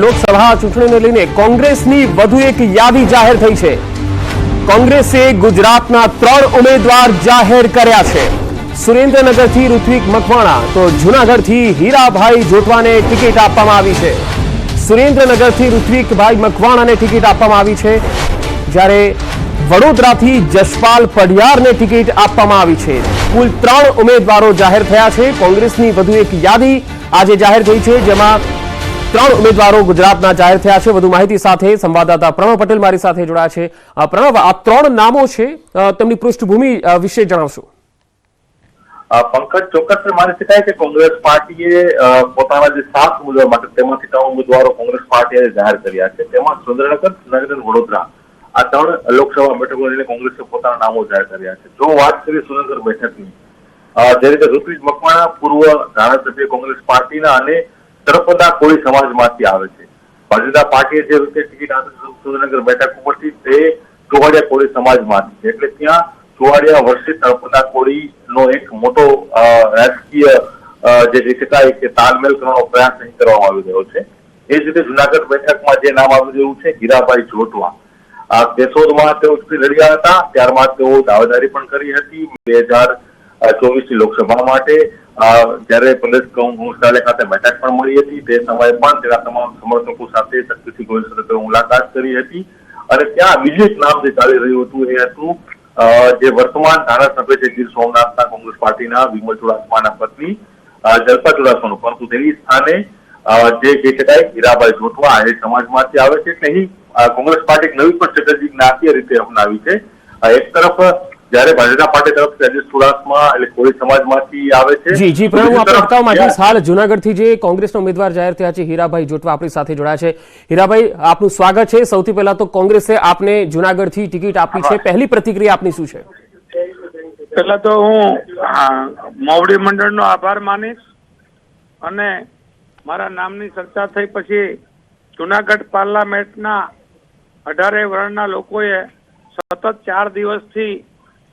લોકસભા ચૂંટણીને લઈને કોંગ્રેસની વધુ એક યાદી જાહેર થઈ છે। કોંગ્રેસે ગુજરાતના 3 ઉમેદવાર જાહેર કર્યા છે। સુરેન્દ્રનગરથી ઋત્વિક મકવાણા તો જૂનાગઢથી હીરાભાઈ જોટવાને ટિકિટ આપવામાં આવી છે। સુરેન્દ્રનગરથી ઋત્વિકભાઈ મકવાણાને ટિકિટ આપવામાં આવી છે, જ્યારે વડોદરાથી જશપાલ પઢિયારને ટિકિટ આપવામાં આવી છે। કુલ 3 ઉમેદવારો જાહેર થયા છે। કોંગ્રેસની વધુ એક યાદી આજે જાહેર થઈ છે, જેમાં 3 ઉમેદવારો ગુજરાતના જાહેર થયા છે। વધુ માહિતી સાથે સંવાદદાતા પ્રણવ પટેલ મારી સાથે જોડાયા છે। પ્રણવ, આ 3 નામો છે, તેમની પૃષ્ઠભૂમિ વિશે જણાવશો। પંકજ, ચોક્કસ માની શકાય કે કોંગ્રેસ પાર્ટીએ પોતાના જે 7 ઉમેદવાર માટે તેમાંથી 3 ઉમેદવારો કોંગ્રેસ પાર્ટીએ જાહેર કર્યા છે। તેમાં સુરેન્દ્રનગર, જૂનાગઢ અને વડોદરા આ 3 લોકસભા બેઠકો લઈને કોંગ્રેસે પોતાના નામો જાહેર કર્યા છે। જો વાત કરીએ સુરેન્દ્રનગર બેઠકની, જે રીતે ઋત્વિક મકવાણા પૂર્વ ધારાસભ્ય કોંગ્રેસ પાર્ટીના અને તરફદા કોળી સમાજમાંથી આવે છે। ભારતીય પાર્ટીએ જે રીતે ટિકિટ આપી સુરેન્દ્રનગર બેઠક ઉપરથી તે ચોવાડિયા કોળી સમાજમાંથી છે, એટલે ત્યાં ચોવાડિયા વર્ષે તરફદા કોળીનો એક મોટો રાજકીય જે કહી શકાય કે તાલમેલ કરવાનો પ્રયાસ અહીં કરવામાં આવી રહ્યો છે। એ જ રીતે જૂનાગઢ બેઠકમાં જે નામ આવી રહ્યું છે હીરાભાઈ જોટવા, કેશોદમાં તેઓ ચૂંટણી લડ્યા હતા, ત્યારબાદ તેઓ દાવેદારી પણ કરી હતી 2024ની લોકસભા માટે, જ્યારે પ્રદેશ કોંગ્રેસ કાર્યાલય ખાતે બેઠક પણ મળી હતી। તે સમયે પણ તેના તમામ સમર્થકો સાથે શક્તિસિંહ ગોહિલ સાથે મુલાકાત કરી હતી અને ત્યાં બીજું એક નામ જે ચાલી રહ્યું હતું એ હતું જે વર્તમાન ધારાસભ્ય છે ગીર સોમનાથના કોંગ્રેસ પાર્ટીના વિમલ ચુડાસમાના પત્ની જલ્પા ચુડાસમાનું, પરંતુ તેની સ્થાને જે કહી શકાય હીરાભાઈ જોટવા એ સમાજમાંથી આવે છે। એટલે અહીં કોંગ્રેસ પાર્ટી નવી પણ સ્ટ્રેટેજી નાટ્ય રીતે અપનાવી છે। એક તરફ જ્યારે ભારતીય પાર્ટી તરફથી રાજેશ ચુડાસમા એટલે કોળી સમાજમાંથી આવે છે। જી પ્રણવ, આપણે અટકાવવા માટે હાલ જૂનાગઢથી જે કોંગ્રેસના ઉમેદવાર જાહેર થયા છે હીરાભાઈ જોટવા આપણી સાથે જોડાયા છે। હીરાભાઈ, આપનું સ્વાગત છે। સૌથી પહેલા તો કોંગ્રેસે આપને જૂનાગઢથી ટિકિટ આપી છે, પહેલી પ્રતિક્રિયા આપની શું છે? પહેલા તો હું મોવડી મંડળનો આભાર માનીશ અને મારા નામની ચર્ચા થઈ પછી જૂનાગઢ પાર્લામેન્ટના 18 વર્ણના લોકોએ સતત 4 દિવસથી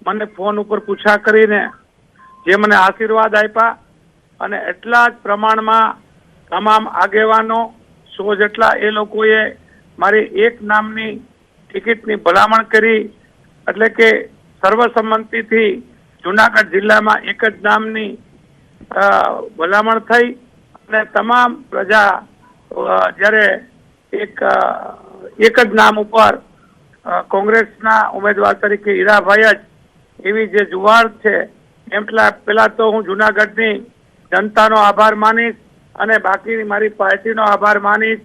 મને ફોન ઉપર પૂછા કરીને જે મને આશીર્વાદ આપ્યા અને એટલા જ પ્રમાણમાં તમામ આગેવાનો 100 જેટલા એ લોકોએ મારી એક નામની ટિકિટની ભલામણ કરી, એટલે કે સર્વસંમતિથી જૂનાગઢ જિલ્લામાં એક જ નામની ભલામણ થઈ અને તમામ પ્રજા જ્યારે એક જ નામ ઉપર કોંગ્રેસના ઉમેદવાર તરીકે હીરાભાઈ જ એવી જે જુવાળ છે, એટલા પહેલા તો હું જૂનાગઢની જનતાનો આભાર માનીશ અને બાકી મારી પાર્ટીનો આભાર માનીશ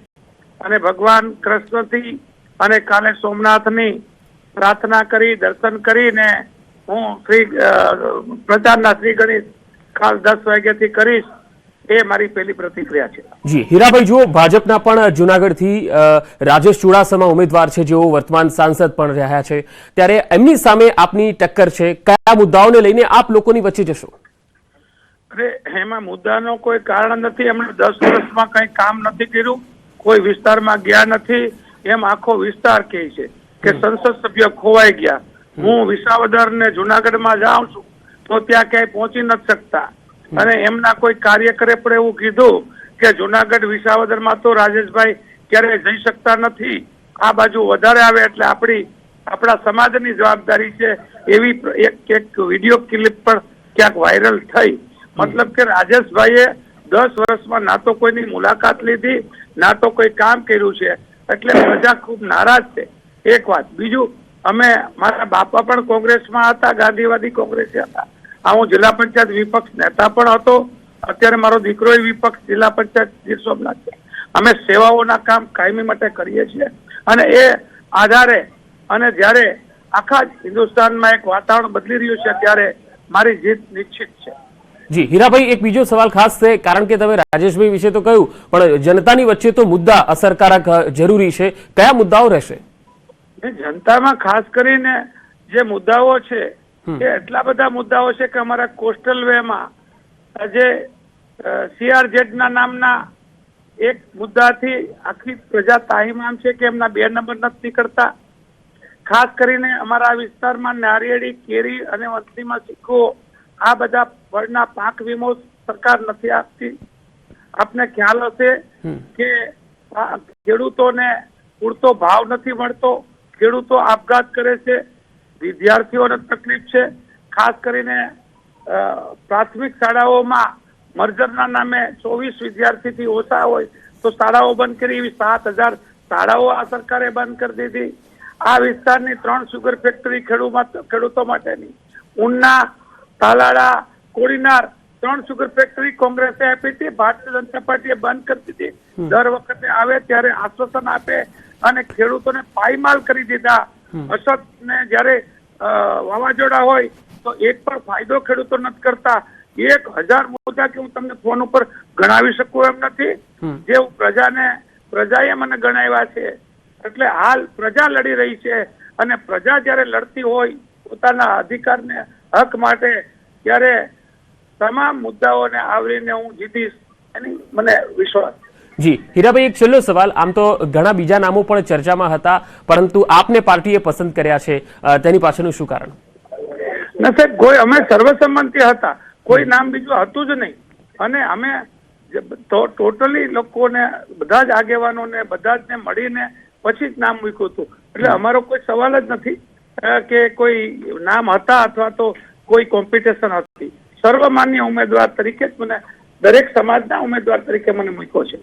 અને ભગવાન કૃષ્ણથી અને કાલે સોમનાથની પ્રાર્થના કરી દર્શન કરીને હું પ્રચારના શ્રી ગણેશ કાલ 10 વાગ્યાથી કરીશ, એ મારી પહેલી પ્રતિક્રિયા છે। જી હીરાભાઈ, જો ભાજપના પણ જૂનાગઢથી રાજેશ ચુડાસમા ઉમેદવાર છે, જેઓ વર્તમાન સાંસદ પણ રહ્યા છે, ત્યારે એમની સામે આપની ટક્કર છે, કયા મુદ્દાઓને લઈને આપ લોકોની વચ્ચે જશો? અરે એમાં મુદ્દાનો કોઈ કારણ નથી। એમણે 10 વર્ષમાં કઈ કામ નથી કર્યું, કોઈ વિસ્તારમાં ગયા નથી, એમ આખો વિસ્તાર કહે છે કે સંસદ સભ્ય ખોવાઈ ગયા। હું વિસાવદર ને જૂનાગઢમાં જાઉં છું તો ત્યાં ક્યાંય પહોંચી નથી શકતા અને એમના કોઈ કાર્યકરે પણ એવું કીધું કે જૂનાગઢ વિસાવદરમાં તો રાજેશભાઈ ક્યારેય જઈ શકતા નથી, આ બાજુ વધારે આવે એટલે આપણા સમાજની જવાબદારી છે, એવી એક વિડીયો ક્લિપ પણ ક્યાંક વાયરલ થઈ। મતલબ કે રાજેશભાઈએ 10 વર્ષમાં ના તો કોઈની મુલાકાત લીધી, ના તો કોઈ કામ કર્યું છે, એટલે પ્રજા ખૂબ નારાજ છે। એક વાત, બીજું, મારા બાપા પણ કોંગ્રેસમાં હતા, ગાંધીવાદી કોંગ્રેસી હતા, હું જિલ્લા પંચાયત વિપક્ષ નેતા પણ હતો, અત્યારે મારો દીકરો વિપક્ષ જિલ્લા પંચાયત ગીર સોમનાથ છે। અમે સેવાઓના કામ કાયમી માટે કરીએ છીએ અને એ આધારે અને જ્યારે આખા હિન્દુસ્તાનમાં એક વાતાવરણ બદલી રહ્યું છે ત્યારે મારી જીત નિશ્ચિત છે। જી હીરાભાઈ, એક બીજો સવાલ ખાસ છે, કારણ કે તમે રાજેશભાઈ વિશે તો કહ્યું, પણ જનતાની વચ્ચે તો મુદ્દા અસરકારક જરૂરી છે, કયા મુદ્દાઓ રહેશે? જનતામાં ખાસ કરીને જે મુદ્દાઓ છે એ એટલા બધા મુદ્દાઓ છે કે અમારા કોસ્ટલ વેમાં જે CRZ ના નામના એક મુદ્દાથી આખી પ્રજા તાહીમામ છે કે એમના 2 નંબર નથી નીકળતા। ખાસ કરીને અમારા વિસ્તારમાં નારિયેળી, કેરી અને વંથલીમાં સિક્કો, આ બધા ફળના પાક વીમો સરકાર નથી આપતી। આપને ખ્યાલ હશે કે ખેડૂતોને પૂરતો ભાવ નથી મળતો, ખેડૂતો આપઘાત કરે છે, વિદ્યાર્થીઓને તકલીફ છે. ખાસ કરીને પ્રાથમિક શાળાઓમાં મર્જરના નામે 24 વિદ્યાર્થીથી ઓછા હોય તો શાળાઓ બંધ કરી, એવી 7,000 શાળાઓ આ સરકારે બંધ કરી દીધી. આ વિસ્તારની 3 સુગર ફેક્ટરી ખેડૂતો માટેની, ઉના, તાલાળા, કોડીનાર 3 સુગર ફેક્ટરી કોંગ્રેસે આપી હતી, ભારતીય જનતા પાર્ટીએ બંધ કરી દીધી. દર વખતે આવે ત્યારે આશ્વાસન આપે અને ખેડૂતોને પાયમાલ કરી દીધા. અસરને જ્યારે વાવાઝોડા હોય તો એક પણ ફાયદો ખેડૂતો નથી કરતા. 1000 મુદ્દા કે હું તમને ફોન ઉપર ગણાવી શકું એમ નથી, જે પ્રજાએ મને ગણાવ્યા છે. એટલે હાલ પ્રજા લડી રહી છે અને પ્રજા જયારે લડતી હોય પોતાના અધિકારને હક માટે, ત્યારે તમામ મુદ્દાઓને આવરીને હું જીતીશ એની મને વિશ્વાસ છે. જી હીરાભાઈ, એક છેલ્લો સવાલ. આમ તો ઘણા બીજા નામો પણ ચર્ચામાં હતા, પરંતુ આપને પાર્ટીએ પસંદ કર્યા છે, તેની પાછળનું શું કારણ? ના સાહેબ, કોઈ અમે સર્વસંમતિ હતા, કોઈ નામ બીજું હતું જ નહીં. અને અમે ટોટલી લોકોને, બધા જ આગેવાનોને, બધા જ ને મળીને પછી જ નામ મૂક્યું હતું. એટલે અમારો કોઈ સવાલ જ નથી કે કોઈ નામ હતા અથવા તો કોઈ કોમ્પિટિશન હતી. સર્વમાન્ય ઉમેદવાર તરીકે જ મને, દરેક સમાજના ઉમેદવાર તરીકે મને મૂક્યો છે.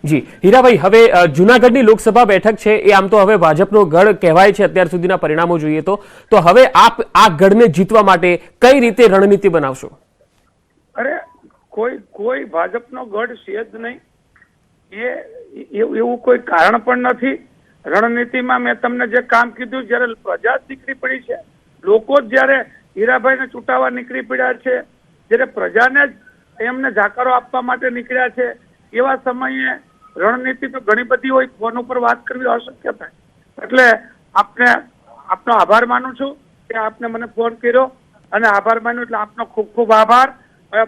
જી હીરાભાઈ, હવે જુનાગઢની લોકસભા બેઠક છે એ આમ તો હવે ભાજપનો ગઢ કહેવાય છે અત્યાર સુધીના પરિણામો જોઈએ તો હવે આપ આ ગઢને જીતવા માટે કઈ રીતે રણનીતિ બનાવશો? અરે કોઈ ભાજપનો ગઢ છે જ નહીં, એવું કોઈ કારણ પણ નથી. રણનીતિમાં મેં તમને જે કામ કીધું, જયારે પ્રજા નીકળી પડી છે, લોકો જ જયારે હીરાભાઈને ચૂંટાવા નીકળી પડ્યા છે, જયારે પ્રજાને જ એમને જાકારો આપવા માટે નીકળ્યા છે, એવા સમયે રણનીતિ તો ઘણી બધી હોય, ફોન ઉપર વાત કરવી અશક્ય થાય. એટલે આપનો આભાર માનું છું કે આપને મને ફોન કર્યો અને આભાર માન્યો, એટલે આપનો ખૂબ ખૂબ આભાર.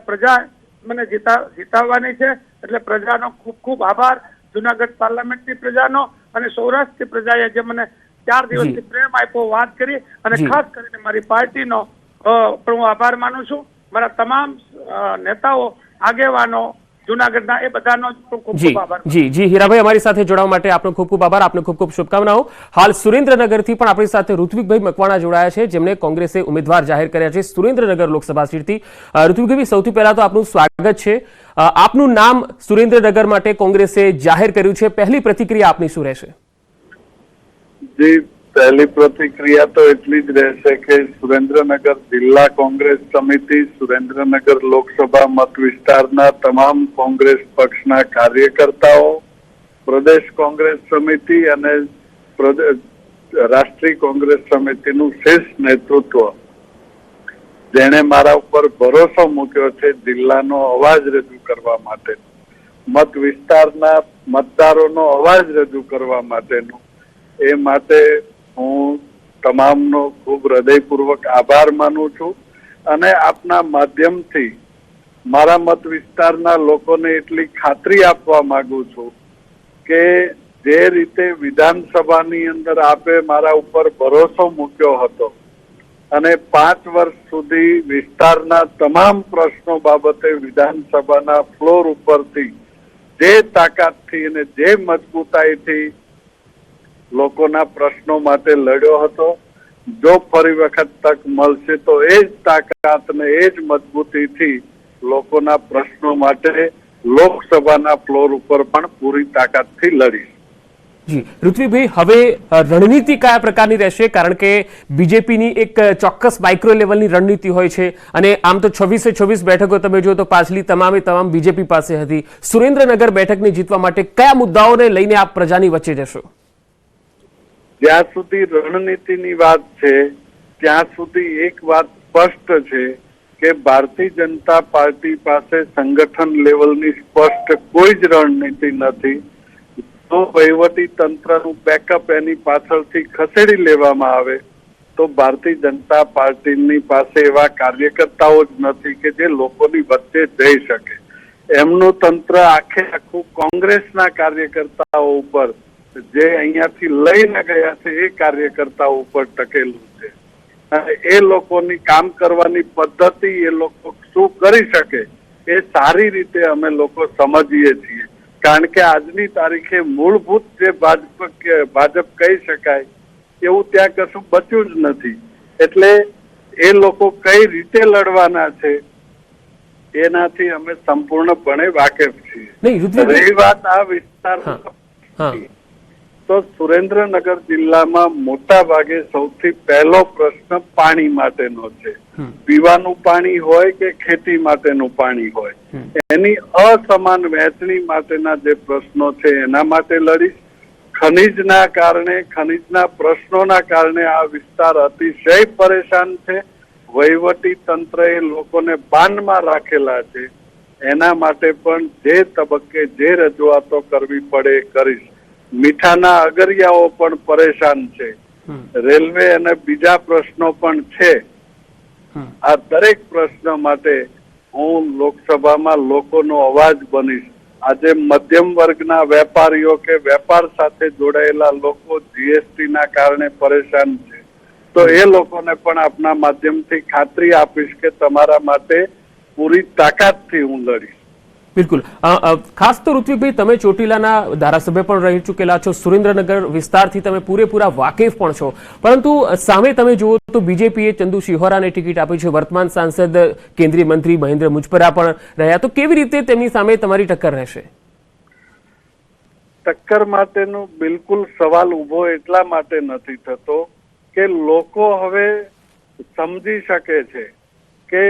પ્રજા મને જીતાવવાની છે, એટલે પ્રજાનો ખૂબ ખૂબ આભાર. જુનાગઢ પાર્લામેન્ટની પ્રજાનો અને સૌરાષ્ટ્રની પ્રજાએ જે મને 4 દિવસથી પ્રેમ આપ્યો, વાત કરી, અને ખાસ કરીને મારી પાર્ટીનો પણ હું આભાર માનું છું. મારા તમામ નેતાઓ, આગેવાનો જુનાગઢના, એ બધાનો ખૂબ ખૂબ આભાર. જી હીરાભાઈ, અમારી સાથે જોડાવા માટે આપનો ખૂબ ખૂબ આભાર, આપને ખૂબ ખૂબ શુભકામનાઓ. હાલ સુરેન્દ્રનગરથી પણ આપણી સાથે ઋત્વિકભાઈ મકવાણા જોડાયા છે, જેમને કોંગ્રેસે ઉમેદવાર જાહેર કર્યા છે સુરેન્દ્રનગર લોકસભા સીટથી. ઋત્વિકભાઈ, સૌથી પહેલા તો આપનું સ્વાગત છે. આપનું નામ સુરેન્દ્રનગર માટે કોંગ્રેસે જાહેર કર્યું છે, પહેલી પ્રતિક્રિયા આપની શું રહેશે? જી, પહેલી પ્રતિક્રિયા તો એટલી જ રહેશે કે સુરેન્દ્રનગર જિલ્લા કોંગ્રેસ સમિતિ, સુરેન્દ્રનગર લોકસભા મત વિસ્તારના તમામ કોંગ્રેસ પક્ષના કાર્યકર્તાઓ, પ્રદેશ કોંગ્રેસ સમિતિ અને રાષ્ટ્રીય કોંગ્રેસ સમિતિનું શીર્ષ નેતૃત્વ, જેણે મારા ઉપર ભરોસો મૂક્યો છે જિલ્લાનો અવાજ રજૂ કરવા માટે, મત વિસ્તારના મતદારોનો અવાજ રજૂ કરવા માટેનું, એ માટે હું તમામનો ખૂબ હૃદયપૂર્વક આભાર માનું છું. અને આપના માધ્યમથી મારા મત વિસ્તારના લોકોને એટલી ખાતરી આપવા માંગુ છું કે જે રીતે વિધાનસભાની અંદર આપે મારા ઉપર ભરોસો મૂક્યો હતો અને 5 વર્ષ સુધી વિસ્તારના તમામ પ્રશ્નો બાબતે વિધાનસભાના ફ્લોર ઉપરથી જે તાકાતથી અને જે મજબૂતાઈથી લોકોના પ્રશ્નો માટે લડ્યો હતો, જો ફરી વખત તક મળશે તો એ જ તાકાત ને એ જ મજબૂતીથી લોકોના પ્રશ્નો માટે લોકસભાના ફ્લોર ઉપર પણ પૂરી તાકાતથી લડીશ. જી ઋત્વિકભાઈ, હવે રણનીતિ કયા પ્રકારની રહેશે? કારણ કે બીજેપીની એક ચોક્કસ માઇક્રો લેવલની રણનીતિ હોય છે, અને આમ તો 26 બેઠકો તમે જો તો પાછલી તમામ બીજેપી પાસે હતી. સુરેન્દ્રનગર બેઠકને જીતવા માટે કયા મુદ્દાઓને લઈને આપ પ્રજાની વચ્ચે જશો? જ્યાં સુધી રણનીતિની વાત છે ત્યાં સુધી એક વાત સ્પષ્ટ છે કે ભારતીય જનતા પાર્ટી પાસે સંગઠન લેવલની સ્પષ્ટ કોઈ જ રણનીતિ નથી. તો વહીવટી તંત્રનું બેકઅપ એની પાછળથી ખસેડી લેવામાં આવે તો ભારતીય જનતા પાર્ટીની પાસે એવા કાર્યકર્તાઓ જ નથી કે જે લોકોની વચ્ચે જઈ શકે. એમનું તંત્ર આખું કોંગ્રેસના કાર્યકર્તાઓ ઉપર, જે અહીંયાથી લઈને ગયા છે એ કાર્યકર્તાઓ ઉપર ટકેલું છે. અને એ લોકોની કામ કરવાની પદ્ધતિ, એ લોકો શું કરી શકે એ સારી રીતે અમે લોકો સમજીએ છીએ. કારણ કે આજની તારીખે મૂળભૂત જે ભાજપ કહી શકાય એવું ત્યાં કશું બચ્યું જ નથી. એટલે એ લોકો કઈ રીતે લડવાના છે એનાથી અમે સંપૂર્ણપણે વાકેફ છીએ. નહીં ઋત્વિકભાઈ, રહી વાત આ વિસ્તાર, હા તો સુરેન્દ્રનગર જિલ્લામાં મોટા ભાગે સૌથી પહેલો પ્રશ્ન પાણી માટેનો છે. પીવાનું પાણી હોય કે ખેતી માટેનું પાણી હોય, એની અસમાન વહેંચણી માટેના જે પ્રશ્નો છે એના માટે લડીશ. ખનીજના કારણે, ખનીજના પ્રશ્નોના કારણે આ વિસ્તાર અતિશય પરેશાન છે. વહીવટી તંત્રએ લોકોને બાનમાં રાખેલા છે. એના માટે પણ જે તબક્કે જે રજૂઆતો કરવી પડે એ કરીશ. મીઠાના અગરિયાઓ પણ પરેશાન છે. રેલવે અને બીજા પ્રશ્નો પણ છે. આ દરેક પ્રશ્ન માટે હું લોકસભામાં લોકોનો અવાજ બનીશ. આજે મધ્યમ વર્ગના વેપારીઓ કે વેપાર સાથે જોડાયેલા લોકો જીએસટી ના કારણે પરેશાન છે, તો એ લોકોને પણ આપના માધ્યમથી ખાતરી આપીશ કે તમારા માટે પૂરી તાકાતથી હું લડીશ. બિલકુલ. ખાસ તો ઋત્વિકભાઈ, તમે ચોટીલાના ધારાસભ્ય પણ રહી ચૂકેલા છો, સુરેન્દ્રનગર વિસ્તારથી તમે પૂરેપૂરા વાકેફ પણ છો, પરંતુ સામે તમે જુઓ તો બીજેપીએ ચંદુ શિહોરાને ટિકિટ આપી છે. વર્તમાન સાંસદ કેન્દ્રીય મંત્રી મહેન્દ્ર મુજપરા પણ રહ્યા, તો કેવી રીતે તેમની સામે તમારી ટક્કર રહેશે? ટક્કર માટેનો બિલકુલ સવાલ ઉભો એટલા માટે નથી થતો કે લોકો હવે સમજી શકે છે કે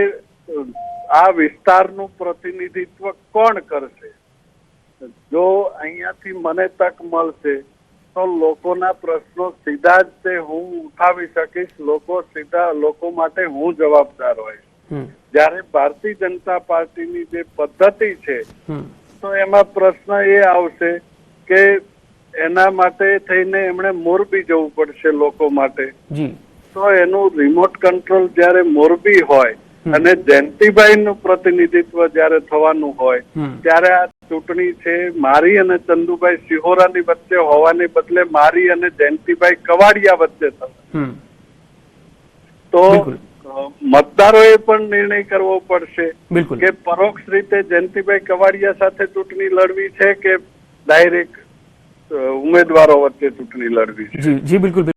આ વિસ્તારનું પ્રતિનિધિત્વ કોણ કરશે. જો અહીંયાથી મને તક મળશે તો લોકોના પ્રશ્નો સીધા જ તે હું ઉઠાવી શકીશ. લોકો માટે હું જવાબદાર હોઈશ. જ્યારે ભારતીય જનતા પાર્ટીની જે પદ્ધતિ છે તો એમાં પ્રશ્ન એ આવશે કે એના માટે થઈને એમણે મોરબી જવું પડશે લોકો માટે. તો એનું રિમોટ કંટ્રોલ જ્યારે મોરબી હોય અને જયંતિભાઈ નું પ્રતિનિધિત્વ જયારે થવાનું હોય ત્યારે આ ચૂંટણી છે મારી અને ચંદુભાઈ શિહોરાની વચ્ચે હોવાને બદલે મારી અને જયંતિભાઈ કવાડિયા વચ્ચે થશે. તો મતદારોએ પણ નિર્ણય કરવો પડશે કે પરોક્ષ રીતે જયંતિભાઈ કવાડિયા સાથે ચૂંટણી લડવી છે કે ડાયરેક્ટ ઉમેદવારો વચ્ચે ચૂંટણી લડવી છે. જી બિલકુલ.